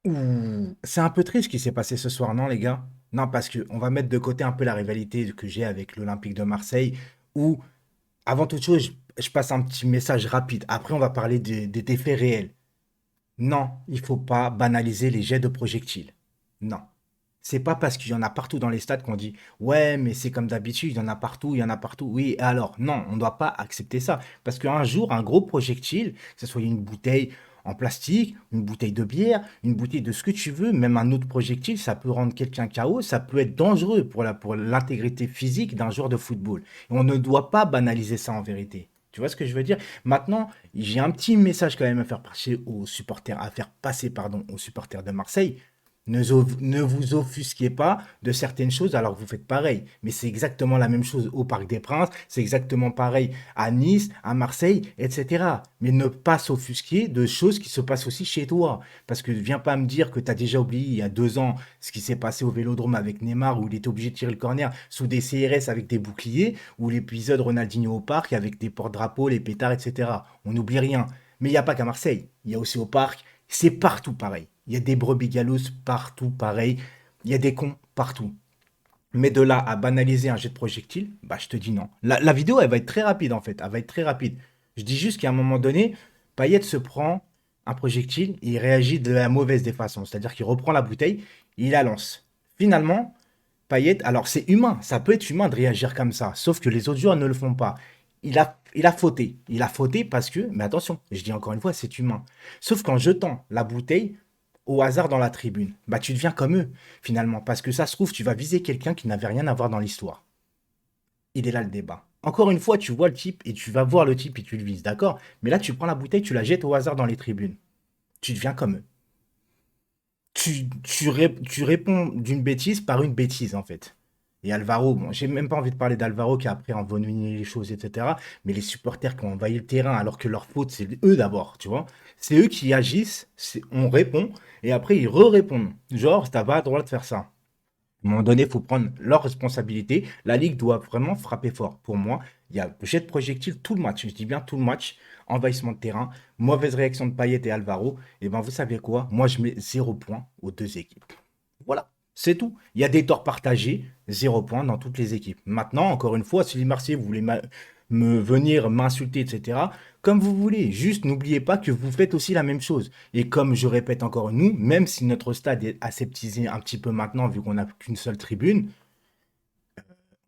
Ouh, c'est un peu triste ce qui s'est passé ce soir, non, les gars? Non, parce que on va mettre de côté un peu la rivalité que j'ai avec l'Olympique de Marseille, où, avant toute chose, je passe un petit message rapide. Après, on va parler des faits réels. Non, il faut pas banaliser les jets de projectiles. Non. C'est pas parce qu'il y en a partout dans les stades qu'on dit ouais, mais c'est comme d'habitude, il y en a partout, il y en a partout. Oui, alors non, on ne doit pas accepter ça. Parce qu'un jour, un gros projectile, que ce soit une bouteille en plastique, une bouteille de bière, une bouteille de ce que tu veux, même un autre projectile, ça peut rendre quelqu'un KO, ça peut être dangereux pour pour l'intégrité physique d'un joueur de football. Et on ne doit pas banaliser ça en vérité. Tu vois ce que je veux dire? Maintenant, j'ai un petit message quand même à faire passer aux supporters, à faire passer, pardon, aux supporters de Marseille. Ne vous offusquez pas de certaines choses alors que vous faites pareil. Mais c'est exactement la même chose au Parc des Princes, c'est exactement pareil à Nice, à Marseille, etc. Mais ne pas s'offusquer de choses qui se passent aussi chez toi. Parce que viens pas me dire que tu as déjà oublié il y a 2 ans ce qui s'est passé au Vélodrome avec Neymar où il était obligé de tirer le corner sous des CRS avec des boucliers, ou l'épisode Ronaldinho au parc avec des porte-drapeaux, les pétards, etc. On n'oublie rien. Mais il n'y a pas qu'à Marseille, il y a aussi au parc, c'est partout pareil. Il y a des brebis galeuses partout pareil. Il y a des cons partout. Mais de là à banaliser un jet de projectile, bah je te dis non. La vidéo, elle va être très rapide en fait. Elle va être très rapide. Je dis juste qu'à un moment donné, Payet se prend un projectile et il réagit de la mauvaise des façons. C'est-à-dire qu'il reprend la bouteille, il la lance. Finalement, Payet, alors c'est humain, ça peut être humain de réagir comme ça, sauf que les autres joueurs ne le font pas. Il a fauté. Il a fauté parce que, mais attention, je dis encore une fois, c'est humain. Sauf qu'en jetant la bouteille au hasard dans la tribune, bah tu deviens comme eux, finalement, parce que ça se trouve, tu vas viser quelqu'un qui n'avait rien à voir dans l'histoire. Il est là le débat. Encore une fois, tu vois le type et tu vas voir le type et tu le vises, d'accord? Mais là, tu prends la bouteille, tu la jettes au hasard dans les tribunes. Tu deviens comme eux. Tu réponds d'une bêtise par une bêtise, en fait. Et Alvaro, bon, j'ai même pas envie de parler d'Alvaro qui a après envenimé les choses, etc. Mais les supporters qui ont envahi le terrain alors que leur faute, c'est eux d'abord, tu vois. C'est eux qui agissent, on répond, et après ils re-répondent. Genre, t'as pas le droit de faire ça. À un moment donné, il faut prendre leurs responsabilités. La Ligue doit vraiment frapper fort. Pour moi, il y a jet de projectile tout le match. Je dis bien tout le match. Envahissement de terrain, mauvaise réaction de Payet et Alvaro. Et ben vous savez quoi? Moi, je mets 0 point aux deux équipes. Voilà, c'est tout. Il y a des torts partagés, 0 point dans toutes les équipes. Maintenant, encore une fois, si les Marseillais voulaient me venir m'insulter, etc., comme vous voulez, juste n'oubliez pas que vous faites aussi la même chose. Et comme je répète encore, nous, même si notre stade est aseptisé un petit peu maintenant, vu qu'on n'a qu'une seule tribune,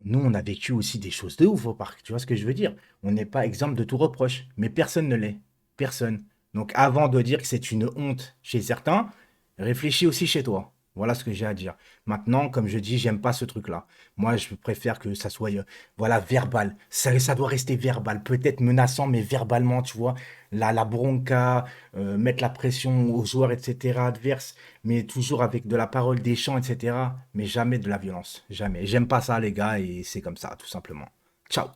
nous, on a vécu aussi des choses de ouf au parc. Tu vois ce que je veux dire? On n'est pas exemple de tout reproche, mais personne ne l'est. Personne. Donc avant de dire que c'est une honte chez certains, réfléchis aussi chez toi. Voilà ce que j'ai à dire. Maintenant, comme je dis, j'aime pas ce truc-là. Moi, je préfère que ça soit, voilà, verbal. Ça doit rester verbal. Peut-être menaçant, mais verbalement, tu vois. La bronca, mettre la pression aux joueurs, etc., adverses, mais toujours avec de la parole, des chants, etc. Mais jamais de la violence. Jamais. J'aime pas ça, les gars, et c'est comme ça, tout simplement. Ciao.